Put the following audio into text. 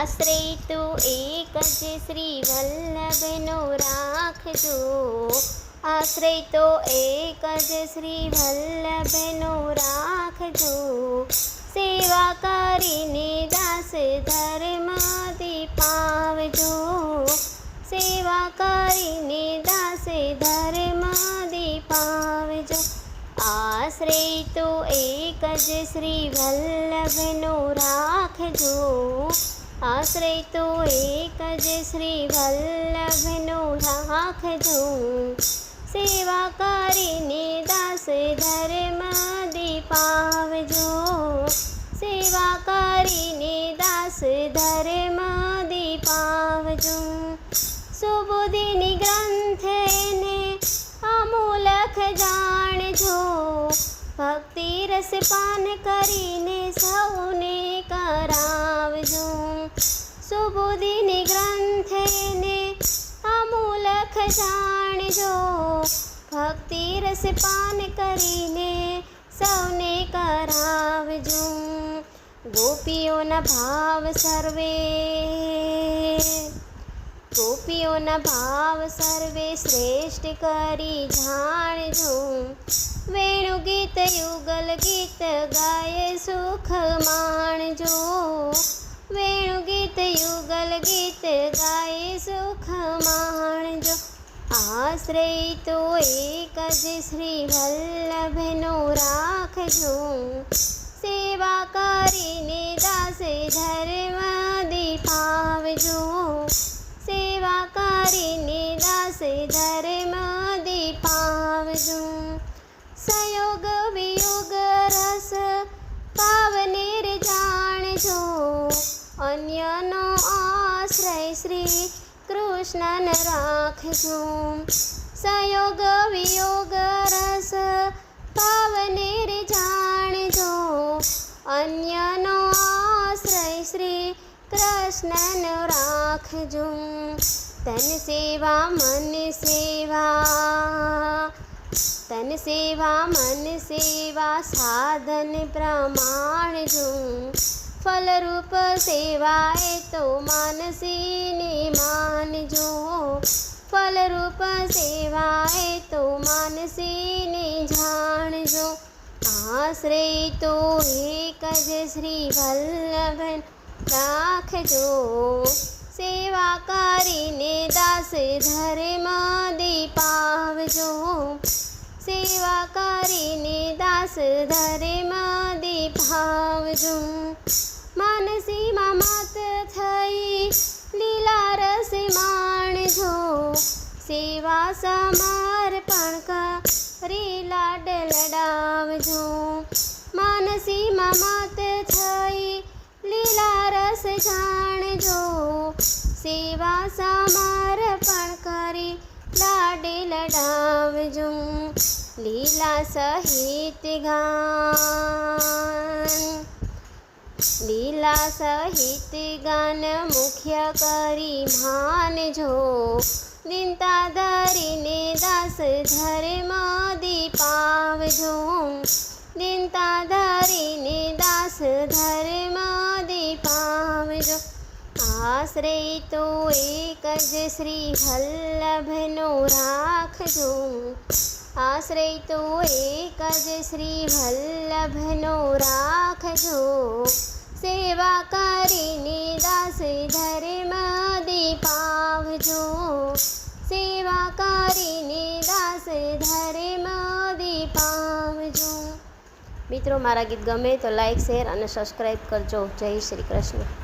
આશ્રય તો એક જ શ્રી વલ્લભનો રાખજો, આશ્રય તો એક જ શ્રી વલ્લભનો રાખજો, સેવા કરીને દાસ ધર્મથી પાવજો, સેવા કરીને દાસ ધર્મથી પાવજો, આશ્રય તો એક જ શ્રી વલ્લભનો રાખજો, આશ્રય તો એક જ શ્રી વલ્લભનો રાખજો, સેવા કરીને દાસ ધર્મથી પાવજો, સેવા કરીને દાસ ધર્મથી પાવજો, સુબુદ્ધિની ગ્રંથ એને અમૂલક જાણજો, ભક્તિ રસ પાન કરીને સૌને કરાવજો, સુબુદ્ધિની ગ્રંથ એને અમૂલક જાણજો, ભક્તિ રસ પાન કરીને સૌને કરાવજો, ગોપીઓના ભાવ સર્વે શ્રેષ્ઠ કરી જાણજો, વેણુ ગીત યુગલ ગીત ગાય સુખ માણજો, વેણુ ગીત યુગલ ગીત ગાય સુખ માણજો, આશ્રય તો એક જ શ્રી વલ્લભનો રાખજો, સેવા કરીને દાસ ધર્મથી પાવજો, સેવા કરીને દાસ ધર્મથી પાવજો, સંયોગ વિયોગ રસ પાવનેર જાણજો, અન્યનો આશ્રય શ્રી કૃષ્ણન રાખજો, સંયોગ વિયોગ રસ પાવનેર જાણજો, અન્યનો આશ્રય શ્રી કૃષ્ણન રાખજો, તન સેવા મન સેવા સાધન પ્રમાણજો, ફલરૂપ સેવા એ તો માનસીને માનજો, ફલરૂપ સેવા એ તો માનસીને જાણજો, આશ્રય તો એક જ શ્રી વલ્લભ રાખજો, સેવા કરીને દાસ ધર્મથી પાવજો, સેવા કરીને દાસ ધર્મથી પાવજો, માનસીમાં માત થઈ લીલા રસ માણજો, સેવા સમર્પણ કરી લાડ લડાવજો, માનસીમાં માત થઈ લીલા રસ જાણજો, સેવા સમર્પણ કરી લાડ લડાવજો, લીલા સહિત ગાન મુખ્ય કરી માનજો, દિનતા ધરીને દાસ ધર્મથી પાવજો, દિનતા ધરીને દાસ ધર્મથી પાવજો, આશ્રય તો એક જ શ્રી વલ્લભનો રાખજો, આશ્રય તો એક જ શ્રી વલ્લભનો રાખજો, સેવા કરીને દાસ ધર્મથી પાવજો, સેવા કરીને દાસ ધર્મથી પાવજો. મિત્રો, મારા ગીત ગમે તો લાઈક, શેર અને સબસ્ક્રાઈબ કરજો. જય શ્રી કૃષ્ણ.